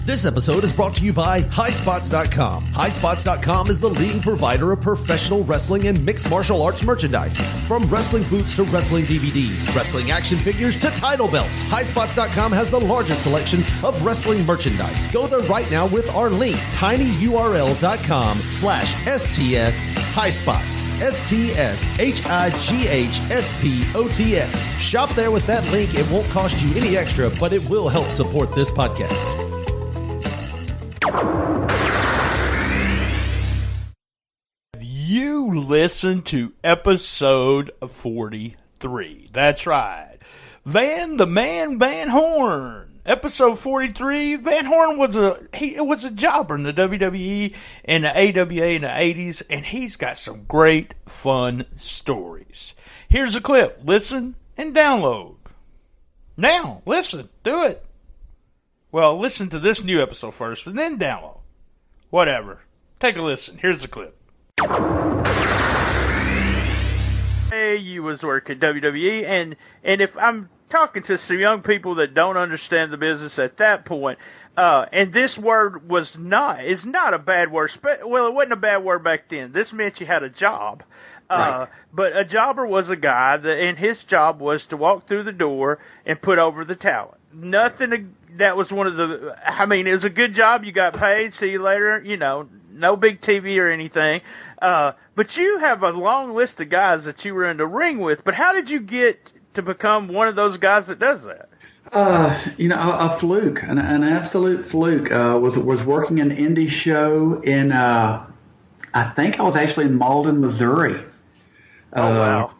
This episode is brought to you by HighSpots.com. HighSpots.com is the leading provider of professional wrestling and mixed martial arts merchandise. From wrestling boots to wrestling DVDs, wrestling action figures to title belts, HighSpots.com has the largest selection of wrestling merchandise. Go there right now with our link, tinyurl.com/STS HighSpots. STSHIGHSPOTS. Shop there with that link. It won't cost you any extra, but it will help support this podcast. You listen to episode 43. That's right. Van Horn. Episode 43. Van Horn was a jobber in the WWE and the AWA in the 80s, and he's got some great fun stories. Here's a clip. Listen and download. Now, listen. Do it. Well, listen to this new episode first, and then download. Whatever. Take a listen. Here's the clip. Hey, you was working WWE, and if I'm talking to some young people that don't understand the business at that point, and this word is not a bad word. Well, it wasn't a bad word back then. This meant you had a job. Right. But a jobber was a guy and his job was to walk through the door and put over the talent. That was one of the, it was a good job. You got paid. See you later. No big TV or anything. But you have a long list of guys that you were in the ring with. But how did you get to become one of those guys that does that? A fluke, an absolute fluke. Was working an indie show in, I think I was actually in Malden, Missouri. Oh, wow.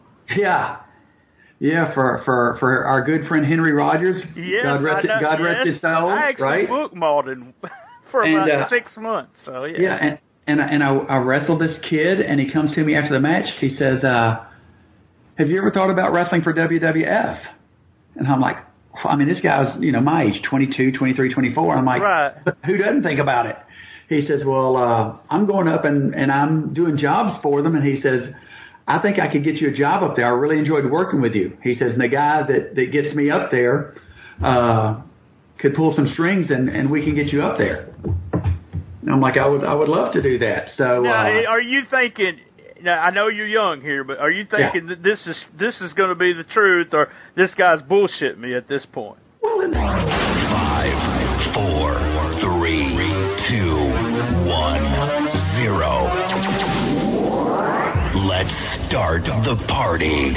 Yeah, for our good friend Henry Rogers. Yes, God rest his soul. I actually booked Malden for about 6 months. So yeah. Yeah, and I wrestled this kid, and he comes to me after the match. He says, "Have you ever thought about wrestling for WWF?" And I'm like, this guy's my age, 22, 23, 24. I'm like, right. Who doesn't think about it? He says, "Well, I'm going up and I'm doing jobs for them." And he says, "I think I could get you a job up there. I really enjoyed working with you." He says, "And the guy that gets me up there could pull some strings and we can get you up there." And I'm like, I would love to do that. So now, are you thinking? Now I know you're young here, but are you thinking that this is going to be the truth, or this guy's bullshitting me at this point? Well, 5, 4, 3, 2, 1, 0. Let's start the party.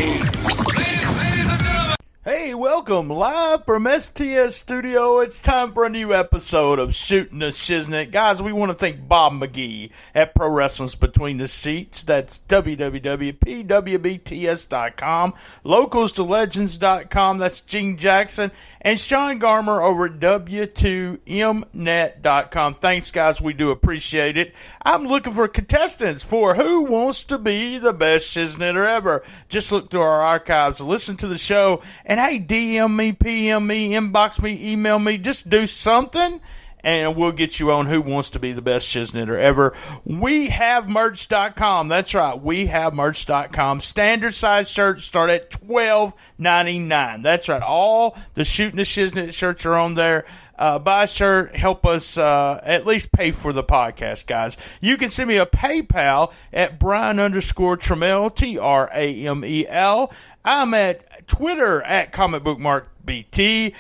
Hey, welcome live from STS Studio. It's time for a new episode of Shootin The Shiznit. Guys, we want to thank Bob McGee at Pro Wrestling's Between the Seats. That's www.pwbts.com. LocalsToLegends.com. That's Gene Jackson. And Sean Garmer over at W2Mnet.com. Thanks, guys. We do appreciate it. I'm looking for contestants for Who Wants to Be the Best Shiznitter Ever. Just look through our archives, listen to the show, and hey, DM me, PM me, inbox me, email me. Just do something, and we'll get you on Who Wants to Be the Best Shiznitter Ever. We have merch.com. That's right. We have merch.com. Standard size shirts start at $12.99. That's right. All the Shootin The Shiznit shirts are on there. Buy a shirt. Help us at least pay for the podcast, guys. You can send me a PayPal at Brian_Tramel, Tramel. I'm at Twitter at comicbookmarkbt,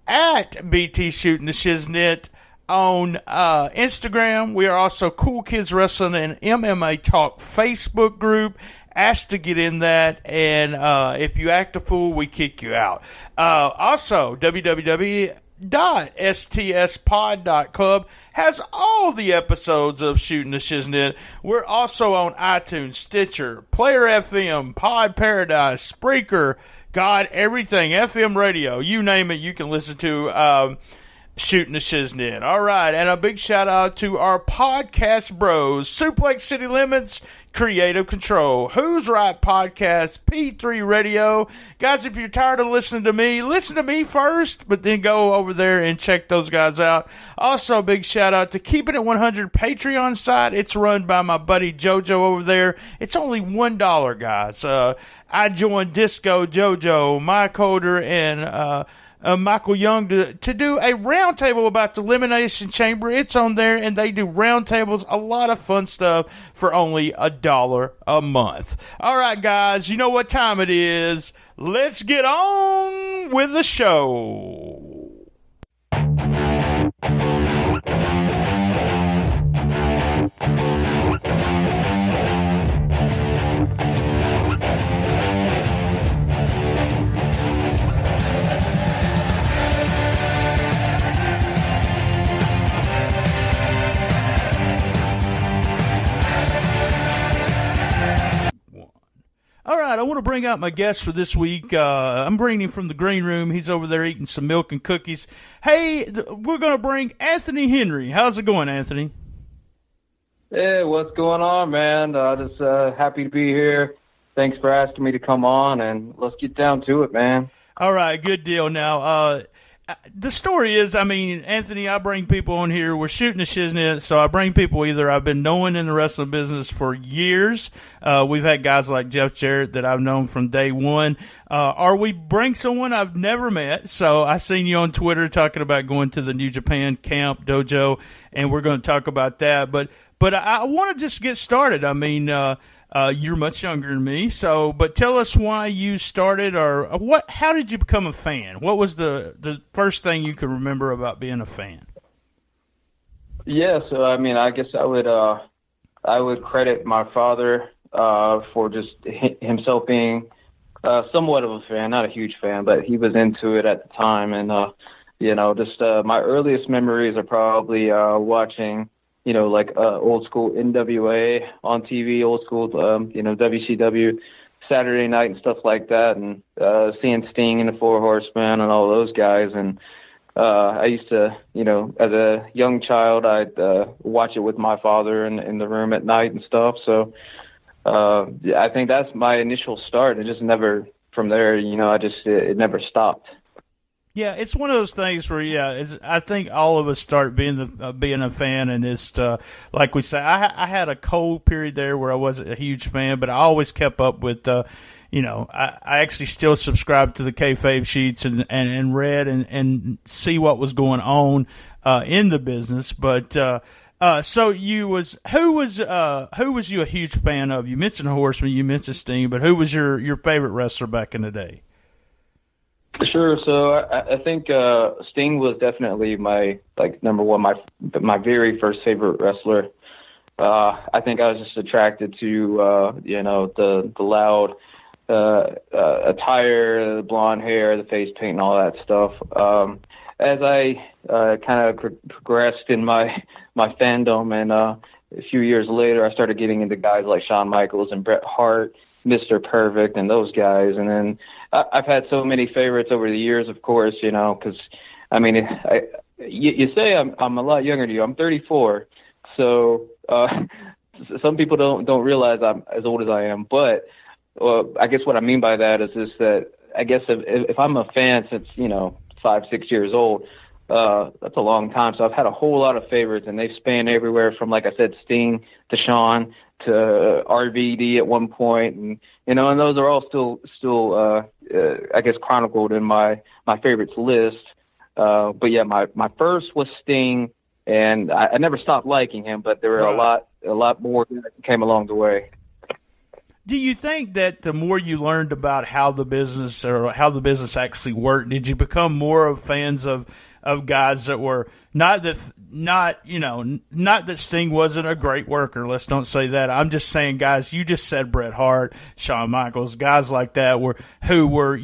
at BT Shootin The Shiznit. On Instagram, we are also Cool Kids Wrestling and MMA Talk Facebook group. Ask to get in that, and if you act a fool, we kick you out. Also, www.stspod.club has all the episodes of Shootin The Shiznit. We're also on iTunes, Stitcher, Player FM, Pod Paradise, Spreaker, God, everything, FM radio, you name it, you can listen to Shootin The Shiznit. All right, and a big shout out to our podcast bros, Suplex City Limits, Creative Control, Who's Right Podcast, P3 Radio. Guys, if you're tired of listening to me first, but then go over there and check those guys out. Also, a big shout out to Keeping It 100 Patreon site. It's run by my buddy JoJo over there. It's only $1, guys. I joined Disco, JoJo, Mike Holder, and Michael Young to do a roundtable about the Elimination Chamber. It's on there, and they do roundtables, a lot of fun stuff for only $1 a month. All right, guys, you know what time it is. Let's get on with the show. All right, I want to bring out my guest for this week. I'm bringing him from the green room. He's over there eating some milk and cookies. Hey, we're going to bring Anthony Henry. How's it going, Anthony? Hey, what's going on, man? Just happy to be here. Thanks for asking me to come on, and let's get down to it, man. All right, good deal. Now, the story is, I mean, Anthony, I bring people on here. We're shooting the shiznit, so I bring people either I've been knowing in the wrestling business for years. We've had guys like Jeff Jarrett that I've known from day one. Or we bring someone I've never met. So I seen you on Twitter talking about going to the New Japan camp, dojo, and we're going to talk about that. But I want to just get started. I mean, you're much younger than me, but tell us why you started, or how did you become a fan? What was the first thing you could remember about being a fan? Yeah, so I mean, I guess I would credit my father for just himself being somewhat of a fan, not a huge fan, but he was into it at the time, and just my earliest memories are probably watching, like old school NWA on TV, old school, WCW Saturday night and stuff like that, and seeing Sting and the Four Horsemen and all those guys. And I used to, as a young child, I'd watch it with my father in the room at night and stuff. So I think that's my initial start. It just never, from there, it never stopped. Yeah, it's one of those things where, I think all of us start being a fan, and it's like we say. I had a cold period there where I wasn't a huge fan, but I always kept up with, I actually still subscribe to the kayfabe sheets and read and see what was going on in the business. But so who was you a huge fan of? You mentioned Horseman, you mentioned Sting, but who was your favorite wrestler back in the day? Sure. So I think Sting was definitely my number one, my very first favorite wrestler. I think I was just attracted to the loud attire, the blonde hair, the face paint, and all that stuff. As I kind of progressed in my fandom, and a few years later, I started getting into guys like Shawn Michaels and Bret Hart, Mr. Perfect, and those guys. And then I've had so many favorites over the years, of course, because, I mean, you say I'm a lot younger than you. I'm 34. So some people don't realize I'm as old as I am. But I guess what I mean by that is just that I guess if I'm a fan since, 5-6 years old, that's a long time. So I've had a whole lot of favorites, and they've spanned everywhere from, like I said, Sting to Shawn to RVD at one point, and and those are all still I guess chronicled in my favorites list. But yeah, my first was Sting, and I never stopped liking him, but there were a lot more that came along the way. Do you think that the more you learned about how the business actually worked, did you become more of fans of guys that were not that Sting wasn't a great worker? Let's don't say that. I'm just saying, guys, you just said Bret Hart, Shawn Michaels, guys like that who were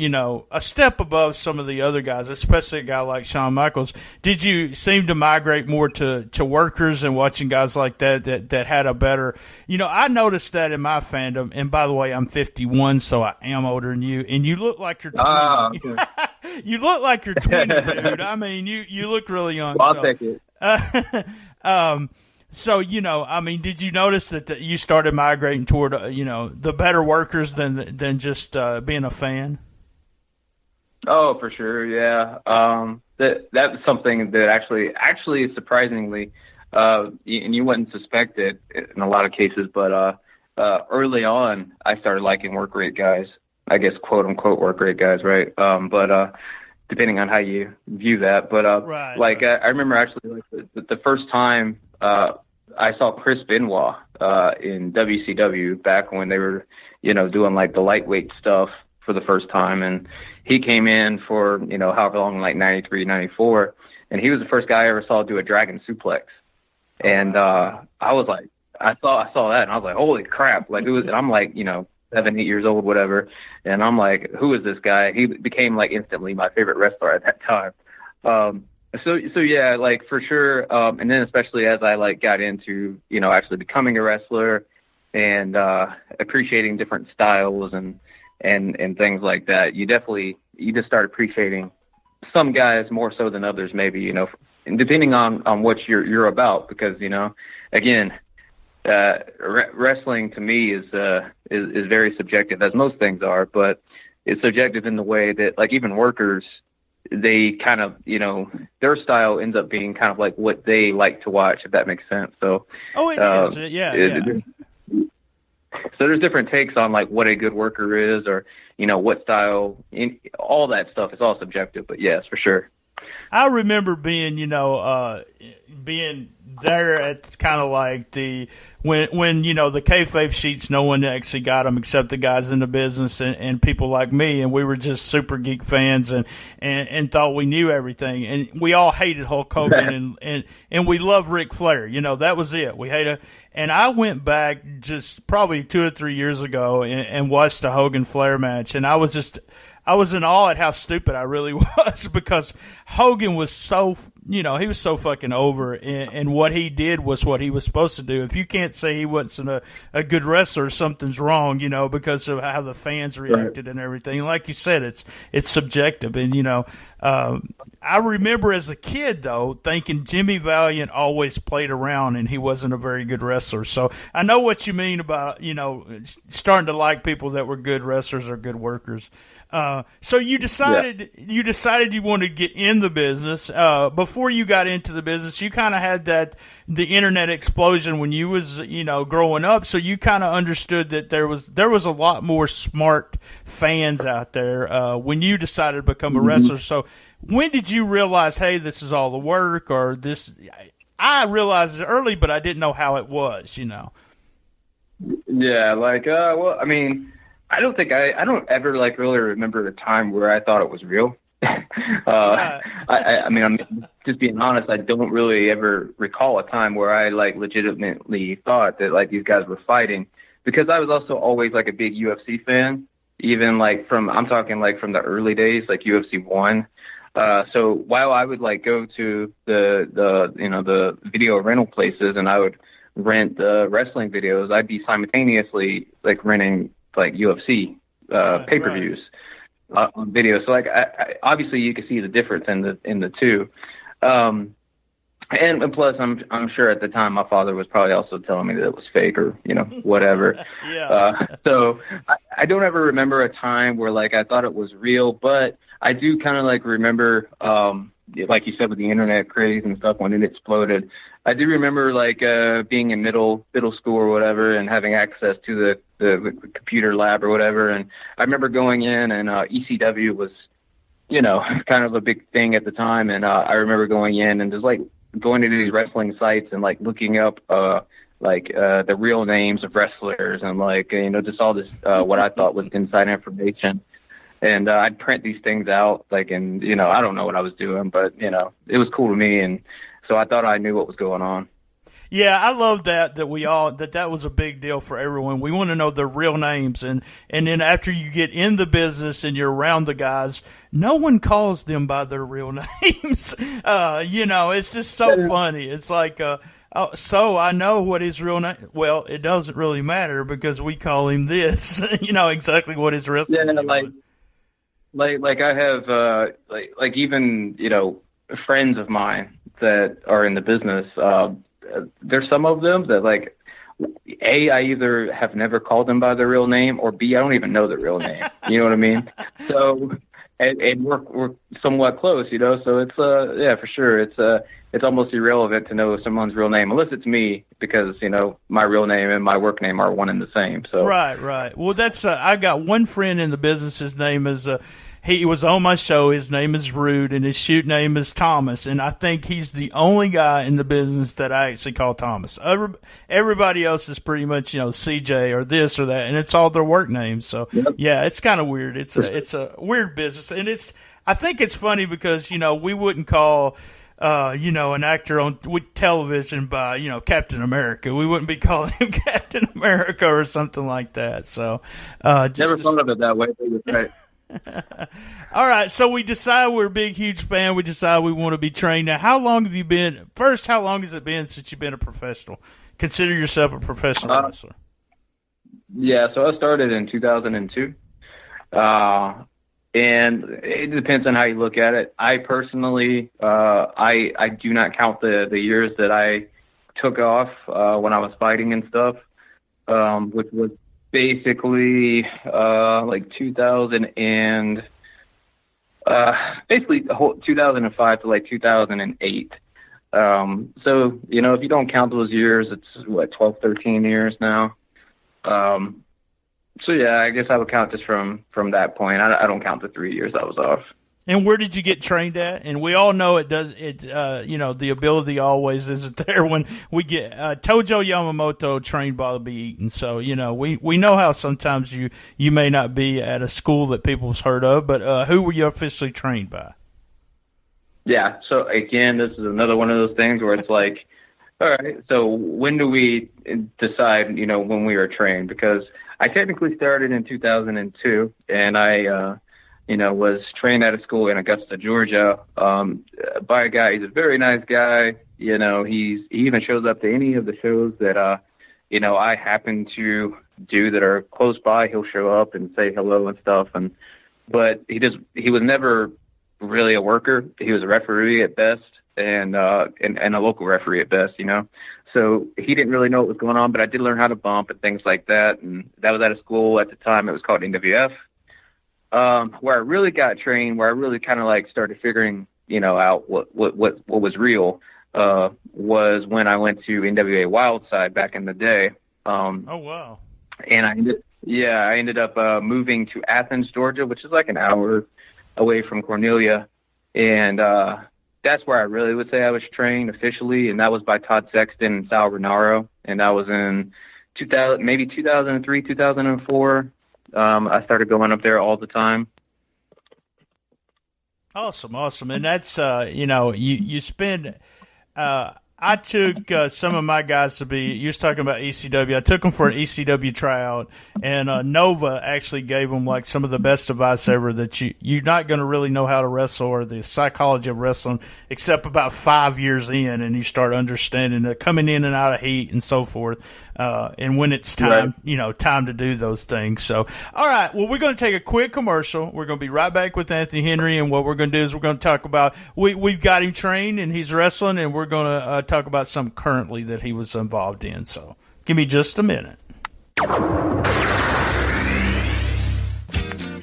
a step above some of the other guys, especially a guy like Shawn Michaels. Did you seem to migrate more to workers and watching guys like that had a better, I noticed that in my fandom. And by the way, I'm 51, so I am older than you, and you look like you're 20. Okay. You look like you're 20, dude. I mean, you look really young. Well, I'll take it. So, did you notice that you started migrating toward, the better workers than just being a fan? Oh, for sure, yeah. That's something that actually surprisingly, and you wouldn't suspect it in a lot of cases, but early on, I started liking work rate guys. I guess quote unquote work rate guys, right? But depending on how you view that. But Right, like right. I remember actually like the first time I saw Chris Benoit in WCW back when they were, you know, doing like the lightweight stuff for the first time, and he came in for, you know, however long, like 93, 94, and he was the first guy I ever saw do a dragon suplex. And I was like, I saw that, and I was like, holy crap! Like it was, and I'm like, you know, 7, 8 years old, whatever, and I'm like, who is this guy? He became like instantly my favorite wrestler at that time. So yeah, like for sure. And then especially as I like got into, you know, actually becoming a wrestler and appreciating different styles and things like that, you just start appreciating some guys more so than others, maybe, you know, depending on what you're about, because, you know, again, wrestling to me is very subjective, as most things are, but it's subjective in the way that, like, even workers, they kind of, you know, their style ends up being kind of like what they like to watch, if that makes sense. So, Oh, it is. Yeah. So there's different takes on like what a good worker is, or, you know, what style, all that stuff is all subjective, but yes, for sure. I remember being, you know, being there at kind of like when you know, the kayfabe sheets, no one actually got them except the guys in the business and people like me, and we were just super geek fans and thought we knew everything, and we all hated Hulk Hogan and we loved Ric Flair. You know, that was it. We hated. And I went back just probably 2 or 3 years ago and watched the Hogan Flair match, and I was in awe at how stupid I really was, because Hogan was so, you know, he was so fucking over, and what he did was what he was supposed to do. If you can't say he wasn't a good wrestler, something's wrong, you know, because of how the fans reacted and everything. Like you said, it's subjective. And, you know, I remember as a kid, though, thinking Jimmy Valiant always played around and he wasn't a very good wrestler. So I know what you mean about, you know, starting to like people that were good wrestlers or good workers. So you decided you wanted to get in the business. Before you got into the business, you kind of had the internet explosion when you was, you know, growing up. So you kind of understood that there was a lot more smart fans out there when you decided to become a wrestler. So when did you realize, hey, this is all the work, or this? I realized it early, but I didn't know how it was, you know. Yeah, like, well, I mean, I don't ever like really remember a time where I thought it was real. I mean, I'm just being honest. I don't really ever recall a time where I like legitimately thought that like these guys were fighting, because I was also always like a big UFC fan, even like I'm talking like from the early days, like UFC 1. So while I would like go to the you know, the video rental places and I would rent wrestling videos, I'd be simultaneously like renting like UFC pay-per-views on video. So like I obviously you can see the difference in the two. And plus I'm sure at the time my father was probably also telling me that it was fake, or, you know, whatever. So I don't ever remember a time where like I thought it was real, but I do kind of like remember, like you said, with the internet craze and stuff when it exploded. I do remember like being in middle school or whatever and having access to the computer lab or whatever. And I remember going in, and ECW was, you know, kind of a big thing at the time. And I remember going in and just like going to these wrestling sites and like looking up the real names of wrestlers and like, you know, just all this what I thought was inside information. And I'd print these things out, like, and, you know, I don't know what I was doing, but, you know, it was cool to me. And so I thought I knew what was going on. Yeah, I love that that was a big deal for everyone. We want to know their real names. And then after you get in the business and you're around the guys, no one calls them by their real names. You know, it's just so funny. It's like, so I know what his real name. Well, it doesn't really matter because we call him this. You know exactly what his real name is. Like I have like even, you know, friends of mine that are in the business. There's some of them that like, A, I either have never called them by their real name, or B, I don't even know their real name. You know what I mean? So, and we're somewhat close, you know. So it's yeah, for sure. It's almost irrelevant to know someone's real name, unless it's me, because, you know, my real name and my work name are one and the same. So right. Well, that's I got one friend in the business. His name is he was on my show. His name is Rude, and his shoot name is Thomas. And I think he's the only guy in the business that I actually call Thomas. Everybody else is pretty much, CJ or this or that, and it's all their work names. So, yeah, it's kind of weird. It's a weird business. And I think it's funny because, we wouldn't call – an actor on television by, Captain America. We wouldn't be calling him Captain America or something like that. So, never thought of it that way. But you're right. All right. So we decide we're a big, huge fan. We decide we want to be trained. Now, how long have you been? First, how long has it been since you've been a professional? Consider yourself a professional wrestler. Yeah. So I started in 2002. And it depends on how you look at it. I personally, I do not count the years that I took off when I was fighting and stuff, which was basically like 2000 and basically the whole 2005 to like 2008. So if you don't count those years, it's what 12, 13 years now. So yeah, I guess I would count just from that point. I don't count the 3 years I was off. And where did you get trained at? And we all know the ability always isn't there when we get Tojo Yamamoto trained by the Eaton. So, we know how sometimes you may not be at a school that people's heard of, but who were you officially trained by? Yeah, so again, this is another one of those things where it's like, all right, so when do we decide, when we are trained? Because I technically started in 2002, and I, was trained at a school in Augusta, Georgia, by a guy. He's a very nice guy. He even shows up to any of the shows that, I happen to do that are close by. He'll show up and say hello and stuff. But he was never really a worker. He was a referee at best, and a local referee at best, So he didn't really know what was going on, but I did learn how to bump and things like that. And that was at a school at the time. It was called NWF. Where I really got trained, where I really kind of like started figuring, out what was real, was when I went to NWA Wildside back in the day. Oh, wow. And I ended up moving to Athens, Georgia, which is like an hour away from Cornelia. And that's where I really would say I was trained officially, and that was by Todd Sexton and Sal Renaro, and that was in 2003, 2004. I started going up there all the time. Awesome. And that's, you spend, I took some of my guys to be, you was talking about ECW. I took them for an ECW tryout, and Nova actually gave them like some of the best advice ever, that you're not going to really know how to wrestle or the psychology of wrestling except about 5 years in, and you start understanding the coming in and out of heat and so forth. And when it's time, right. Time to do those things. So, all right. Well, we're going to take a quick commercial. We're going to be right back with Anthony Henry. And what we're going to do is we're going to talk about, we've got him trained and he's wrestling, and we're going to talk about some currently that he was involved in. So give me just a minute.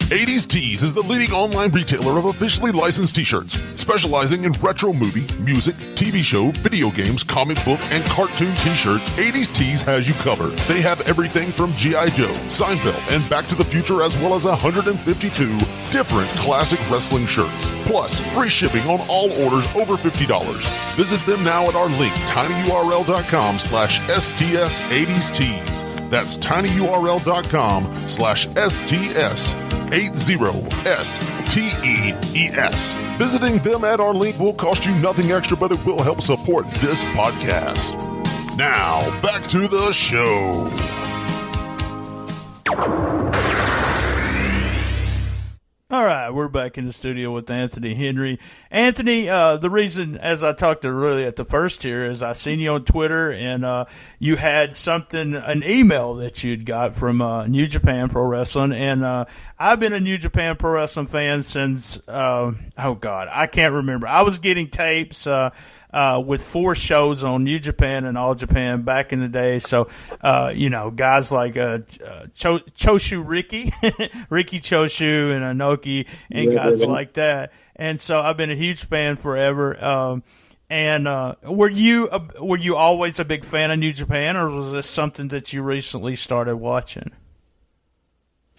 80s Tees is the leading online retailer of officially licensed t-shirts, specializing in retro movie, music, TV show, video games, comic book, and cartoon t-shirts. 80s Tees has you covered. They have everything from G.I. Joe, Seinfeld, and Back to the Future, as well as 152 different classic wrestling shirts. Plus, free shipping on all orders over $50. Visit them now at our link, tinyurl.com/STS80stees. That's tinyurl.com/STS80stees. Visiting them at our link will cost you nothing extra, but it will help support this podcast. Now, back to the show. All right, we're back in the studio with Anthony Henry. Anthony, the reason, as I talked to really at the first here, is I seen you on Twitter, and you had an email that you'd got from New Japan Pro Wrestling, and I've been a New Japan Pro Wrestling fan since, I can't remember. I was getting tapes with 4 shows on New Japan and All Japan back in the day. So, guys like Choshu Ricky, Ricky Choshu and Inoki and guys like that. And so I've been a huge fan forever. Were you always a big fan of New Japan, or was this something that you recently started watching?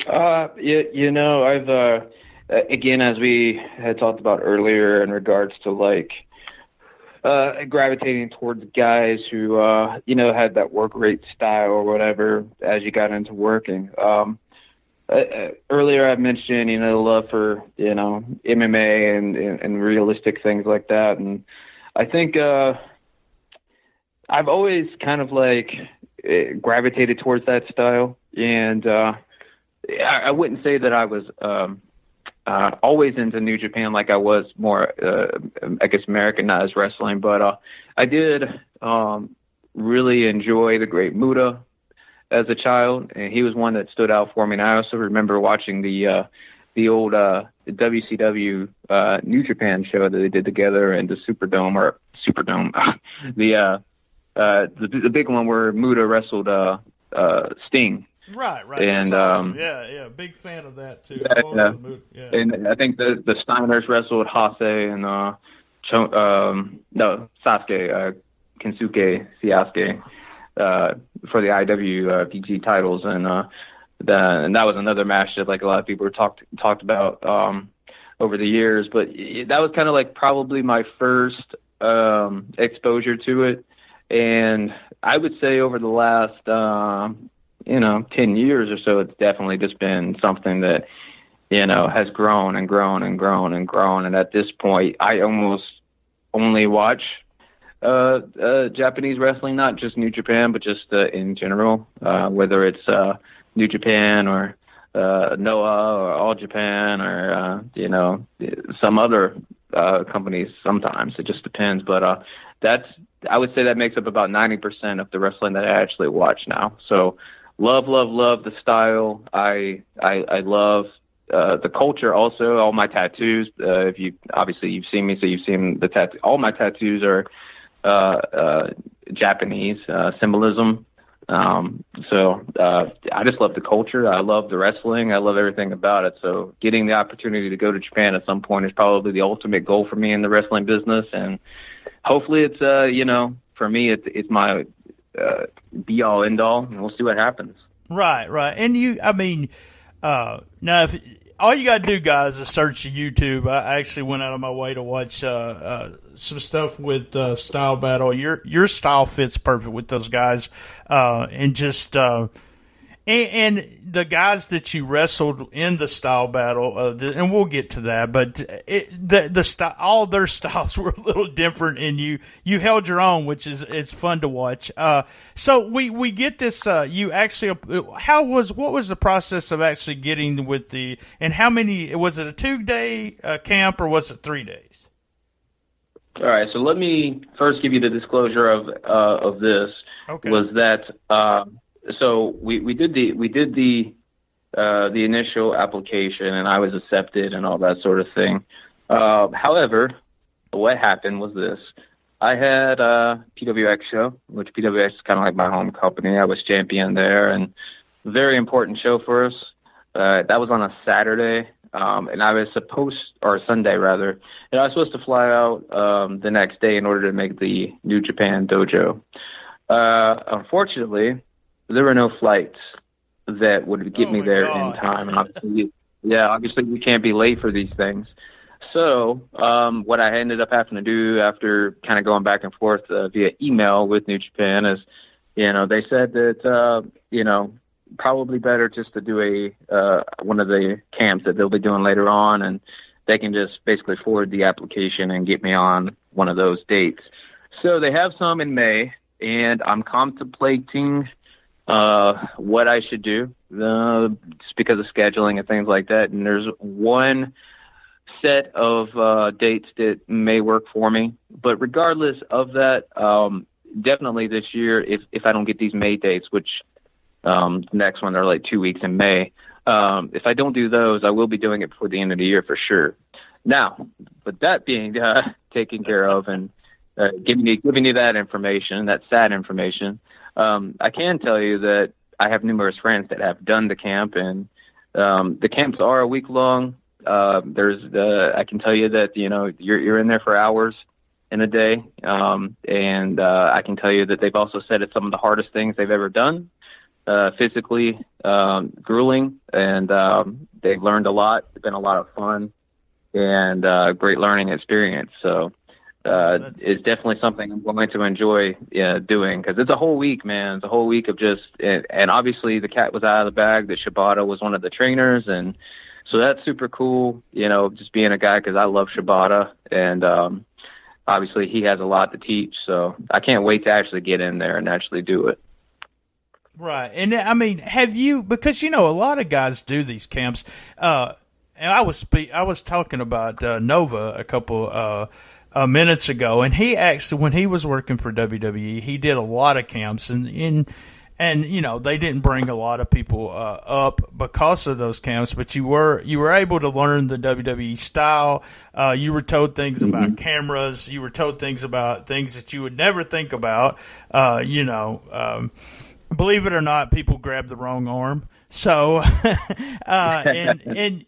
I've again, as we had talked about earlier in regards to like gravitating towards guys who, had that work rate style or whatever as you got into working. Earlier I mentioned, the love for, MMA and realistic things like that. And I think I've always kind of like gravitated towards that style. And I wouldn't say that I was always into New Japan like I was more, I guess, Americanized wrestling. But I did really enjoy the Great Muta as a child, and he was one that stood out for me. And I also remember watching the old WCW New Japan show that they did together in the Superdome, the big one where Muta wrestled Sting. Right. And that's awesome. Yeah, big fan of that too. Yeah. And I think the Steiners wrestled Hase and Sasuke, Kensuke Sasuke, for the IWGP titles, and that was another match that like a lot of people talked about over the years. But that was kind of like probably my first exposure to it, and I would say over the last 10 years or so, it's definitely just been something that has grown and grown and grown and grown. And at this point, I almost only watch Japanese wrestling, not just New Japan, but just in general, whether it's New Japan or Noah or All Japan or some other companies. Sometimes it just depends, but I would say that makes up about 90% of the wrestling that I actually watch now. So love the style. I love the culture also. All my tattoos, you've seen me, so you've seen the tattoo. All my tattoos are Japanese symbolism. So I just love the culture. I love the wrestling. I love everything about it. So getting the opportunity to go to Japan at some point is probably the ultimate goal for me in the wrestling business. And hopefully it's, for me, it's my be all end all, and we'll see what happens. Right. And now if all you got to do, guys, is search YouTube. I actually went out of my way to watch some stuff with Style Battle. Your style fits perfect with those guys, and just and the guys that you wrestled in the Style Battle, and we'll get to that. But the style, all their styles were a little different, and you held your own, which is it's fun to watch. So we get this. You actually, what was the process of actually getting with and how many, was it a 2-day camp or was it 3 days? All right, so let me first give you the disclosure of this. Okay. Was that so we did the initial application, and I was accepted and all that sort of thing. However, what happened was this. I had a PWX show, which PWX is kind of like my home company. I was champion there, and very important show for us. That was on a Saturday, and I was Sunday rather, and I was supposed to fly out the next day in order to make the New Japan dojo. Unfortunately, there were no flights that would get me there in time. And obviously we can't be late for these things. So what I ended up having to do after kind of going back and forth via email with New Japan is, they said that, probably better just to do one of the camps that they'll be doing later on, and they can just basically forward the application and get me on one of those dates. So they have some in May, and I'm contemplating what I should do, just because of scheduling and things like that. And there's one set of dates that may work for me. But regardless of that, definitely this year, if I don't get these May dates, which the next one, they're like 2 weeks in May, if I don't do those, I will be doing it before the end of the year for sure. Now, with that being taken care of and giving you that information, that sad information, I can tell you that I have numerous friends that have done the camp, and the camps are a week long. I can tell you that you're in there for hours in a day, and I can tell you that they've also said it's some of the hardest things they've ever done. physically grueling, and they've learned a lot. It's been a lot of fun and great learning experience. So it's definitely something I'm going to enjoy doing, because it's a whole week, man. It's a whole week of just, and obviously the cat was out of the bag that Shibata was one of the trainers, and so that's super cool, just being a guy, because I love Shibata, and obviously he has a lot to teach, so I can't wait to actually get in there and actually do it. Right. And I mean, have you, because, a lot of guys do these camps, and I was talking about Nova a couple minutes ago, and he actually, when he was working for WWE, he did a lot of camps, and they didn't bring a lot of people up because of those camps, but you were able to learn the WWE style. You were told things about cameras. You were told things about things that you would never think about. Believe it or not, people grab the wrong arm. So, and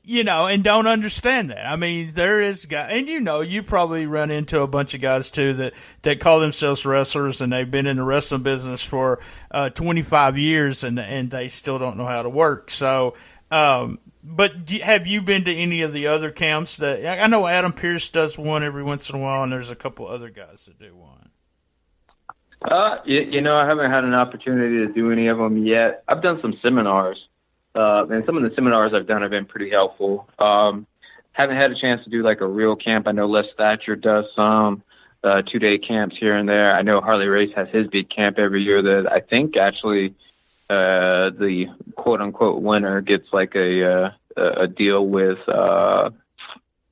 don't understand that. I mean, there is guys, and you probably run into a bunch of guys too that call themselves wrestlers, and they've been in the wrestling business for 25 years, and they still don't know how to work. So, but have you been to any of the other camps? I know Adam Pearce does one every once in a while, and there's a couple other guys that do one. I haven't had an opportunity to do any of them yet. I've done some seminars, and some of the seminars I've done have been pretty helpful. Haven't had a chance to do like a real camp. I know Les Thatcher does some 2-day camps here and there. I know Harley Race has his big camp every year that I think actually the quote unquote winner gets like a deal with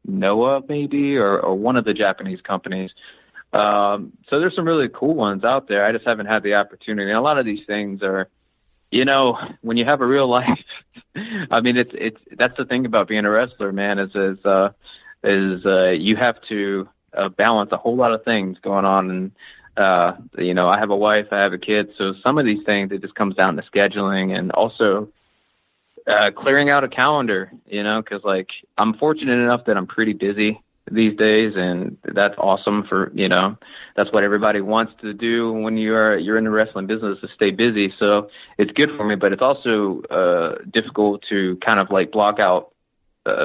Noah maybe, or one of the Japanese companies. So there's some really cool ones out there. I just haven't had the opportunity. And a lot of these things are, when you have a real life, I mean, that's the thing about being a wrestler, man, is you have to balance a whole lot of things going on. And, I have a wife, I have a kid. So some of these things, it just comes down to scheduling, and also clearing out a calendar, because like I'm fortunate enough that I'm pretty busy these days, and that's awesome for, that's what everybody wants to do when you're in the wrestling business, to stay busy. So it's good for me, but it's also difficult to kind of like block out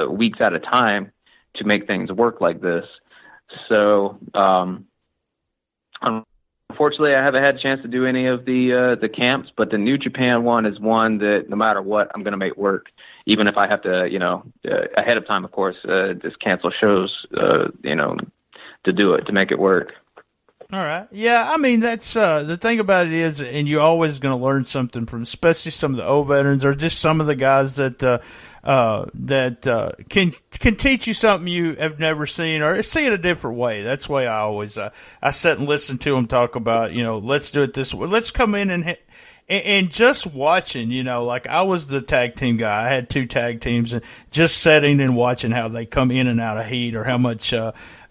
weeks at a time to make things work like this. So unfortunately, I haven't had a chance to do any of the camps, but the New Japan one is one that no matter what, I'm going to make work, even if I have to, ahead of time, of course, just cancel shows, to do it, to make it work. All right. Yeah, I mean, that's the thing about it is, and you're always going to learn something from, especially some of the old veterans, or just some of the guys that can teach you something you have never seen, or see it a different way. That's why I always I sit and listen to them talk about, let's do it this way. Let's come in and just watching, like I was the tag team guy. I had 2 tag teams, and just sitting and watching how they come in and out of heat, or how much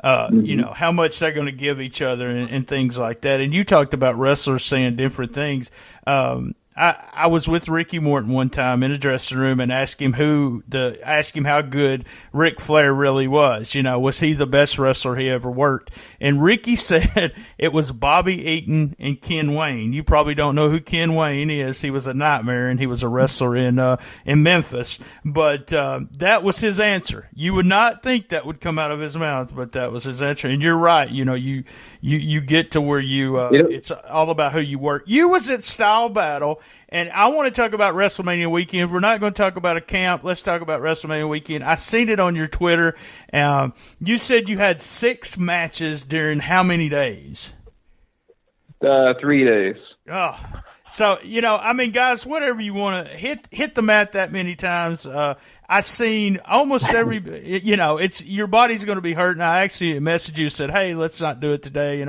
how much they're going to give each other, and things like that. And you talked about wrestlers saying different things. I was with Ricky Morton one time in a dressing room and asked him how good Ric Flair really was. Was he the best wrestler he ever worked? And Ricky said it was Bobby Eaton and Ken Wayne. You probably don't know who Ken Wayne is. He was a Nightmare, and he was a wrestler in Memphis. But that was his answer. You would not think that would come out of his mouth, but that was his answer. And you're right. You get to where it's all about who you work. You was at Style Battle. And I want to talk about WrestleMania weekend. If we're not going to talk about a camp, let's talk about WrestleMania weekend. I seen it on your Twitter. You said you had 6 matches during how many days? 3 days. Oh, so, guys, whatever you want to hit the mat that many times. I seen almost every, it's your body's going to be hurting. I actually messaged you and said, hey, let's not do it today,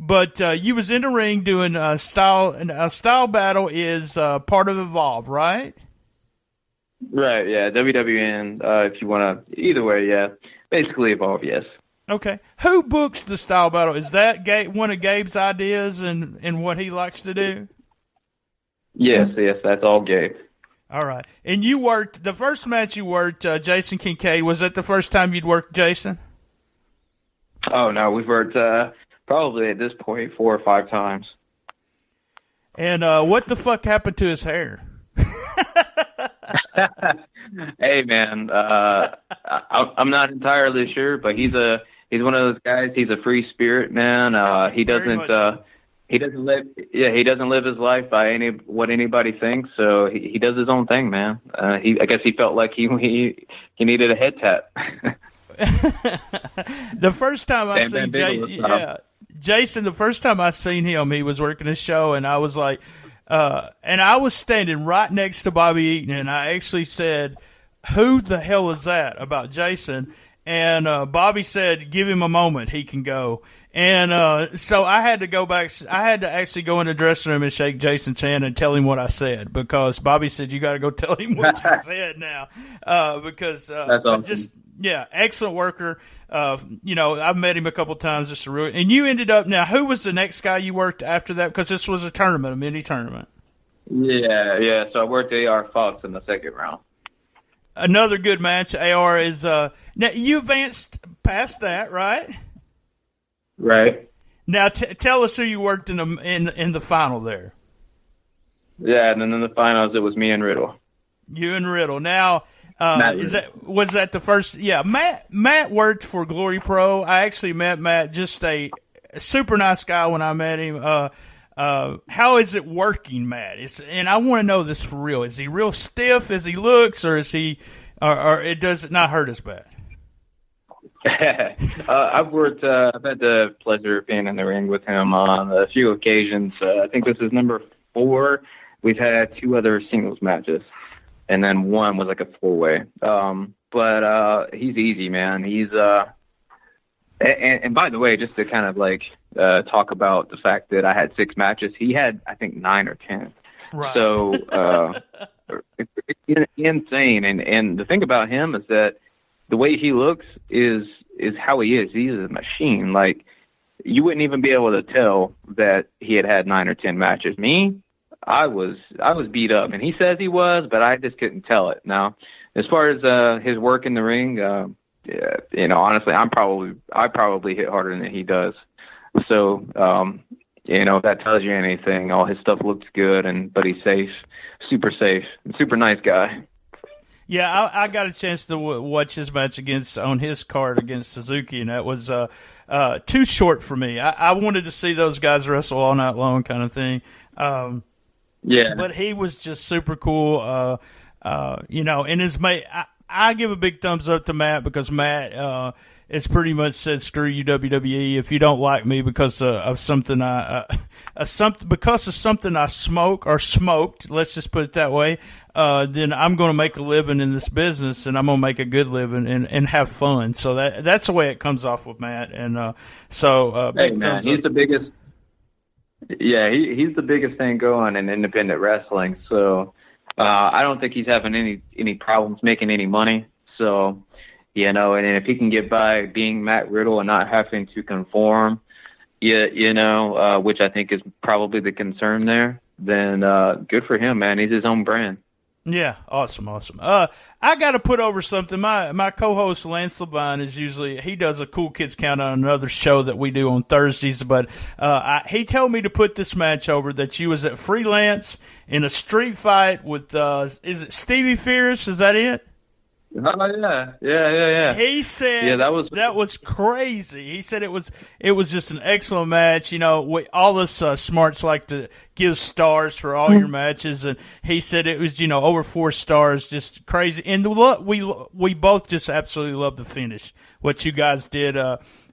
But you was in the ring doing Style Battle is part of Evolve, right? Right, yeah. WWN, if you want to, either way, yeah. Basically Evolve, yes. Okay. Who books the Style Battle? Is that one of Gabe's ideas and what he likes to do? Yes, that's all Gabe. All right. And you worked, the first match you worked, Jason Kincaid, was that the first time you'd worked Jason? Oh, no, we've worked... probably at this point 4 or 5 times. And what the fuck happened to his hair? Hey, man, I'm not entirely sure, but he's one of those guys. He's a free spirit, man. He doesn't live his life by what anybody thinks. So he does his own thing, man. I guess he felt like he needed a head tap. The first time I seen Jason, the first time I seen him, he was working a show, and I was like, and I was standing right next to Bobby Eaton, and I actually said, "Who the hell is that?" about Jason. And Bobby said, "Give him a moment, he can go." And so I had to go back. I had to actually go in the dressing room and shake Jason's hand and tell him what I said, because Bobby said, "You got to go tell him what you said now." Because that's awesome. Excellent worker. I've met him a couple times. Just a real. And you ended up now. Who was the next guy you worked after that? Because this was a mini tournament. Yeah. So I worked AR Fox in the second round. Another good match. AR is now you advanced past that, right? Right. Now tell us who you worked in the final there. Yeah, and then in the finals it was me and Riddle. You and Riddle. Now was that the first? Yeah, Matt worked for Glory Pro. I actually met Matt, just a super nice guy when I met him. How is it working, Matt? And I want to know this for real. Is he real stiff as he looks, or is he, or it does not hurt as bad? I've had the pleasure of being in the ring with him on a few occasions. I think this is number 4. We've had 2 other singles matches, and then one was like a 4-way. But he's easy, man. He's and by the way, just to kind of like talk about the fact that I had 6 matches, he had I think 9 or 10. Right. So it's insane. And the thing about him is that the way he looks is how he is. He's a machine. Like, you wouldn't even be able to tell that he had 9 or 10 matches. Me, I was beat up, and he says he was, but I just couldn't tell it. Now, as far as his work in the ring, honestly, I probably hit harder than he does. So, if that tells you anything, all his stuff looks good, but he's safe, super nice guy. Yeah, I got a chance to watch his match on his card against Suzuki, and that was too short for me. I wanted to see those guys wrestle all night long, kind of thing. Yeah, but he was just super cool. And his mate, I give a big thumbs up to Matt, because Matt has pretty much said, "Screw you, WWE. If you don't like me because of something because of something I smoke or smoked, let's just put it that way, then I'm going to make a living in this business, and I'm going to make a good living and have fun." So that's the way it comes off with Matt. And big thumbs up. He's the biggest. Yeah, he's the biggest thing going in independent wrestling. So I don't think he's having any problems making any money. So, and if he can get by being Matt Riddle and not having to conform, which I think is probably the concern there, then good for him, man. He's his own brand. Yeah, awesome. I got to put over something. My co-host Lance Levine he does a Cool Kids Count on another show that we do on Thursdays, but he told me to put this match over, that you was at Freelance in a street fight with is it Stevie Fierce? Is that it? Oh, yeah. He said that was crazy. He said it was just an excellent match. All us smarts like to give stars for all your matches, and he said it was over 4 stars, just crazy. And we both just absolutely love the finish, what you guys did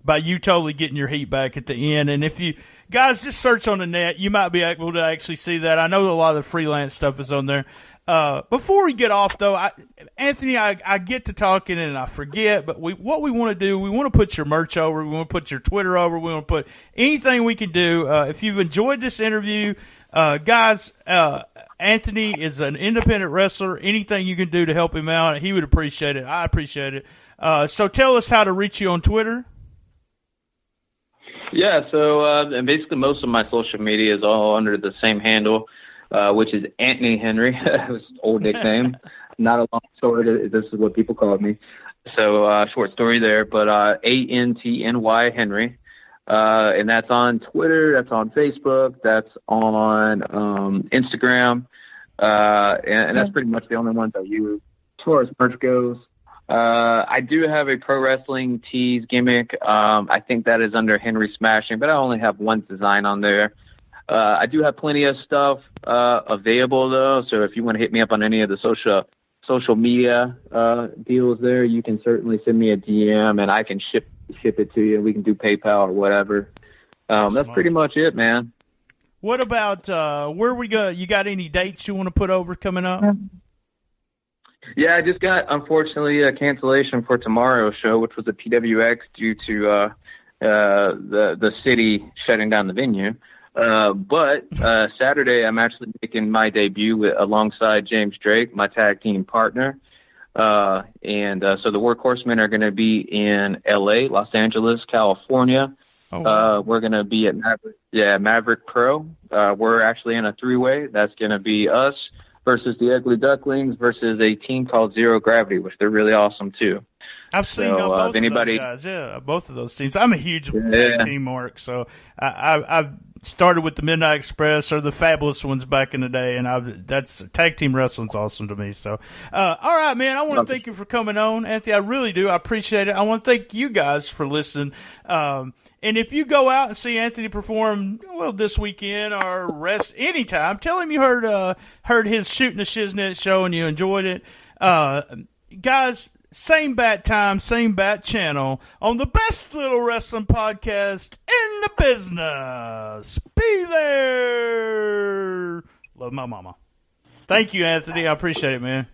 by you totally getting your heat back at the end. And if you guys just search on the net, you might be able to actually see that. I know a lot of the Freelance stuff is on there. Before we get off, though, Anthony, I get to talking and I forget, but what we want to do, we want to put your merch over, we want to put your Twitter over, we want to put anything we can do. If you've enjoyed this interview, guys, Anthony is an independent wrestler. Anything you can do to help him out, he would appreciate it. I appreciate it. So tell us how to reach you on Twitter. Yeah, so and basically most of my social media is all under the same handle, which is Anthony Henry. His old nickname. Not a long story. This is what people call me. So short story there, but ANTNY Henry. And that's on Twitter, that's on Facebook, that's on Instagram, and that's pretty much the only ones I use as far as merch goes. I do have a pro wrestling tees gimmick. I think that is under Henry Smashing, but I only have one design on there. I do have plenty of stuff available, though, so if you want to hit me up on any of the social media deals there, you can certainly send me a DM, and I can ship it to you. We can do PayPal or whatever. That's pretty much it, man. What about where we go? You got any dates you want to put over coming up? Yeah, I just got, unfortunately, a cancellation for tomorrow's show, which was a PWX due to the city shutting down the venue. But Saturday, I'm actually making my debut alongside James Drake, my tag team partner. So the Workhorsemen are going to be in L.A., Los Angeles, California. Oh, wow. We're going to be at Maverick Pro. We're actually in a three-way. That's going to be us versus the Ugly Ducklings versus a team called Zero Gravity, which they're really awesome too. I've seen both of those guys. Yeah, both of those teams. I'm a huge tag team mark, so I've started with the Midnight Express or the Fabulous Ones back in the day, and that's tag team wrestling's awesome to me. So, all right, man, I want to thank you for coming on, Anthony. I really do. I appreciate it. I want to thank you guys for listening. And if you go out and see Anthony perform, this weekend or rest anytime, tell him you heard his Shootin' The Shiznit show and you enjoyed it. Guys, same bat time, same bat channel on the best little wrestling podcast in the business. Be there. Love my mama. Thank you, Anthony. I appreciate it, man.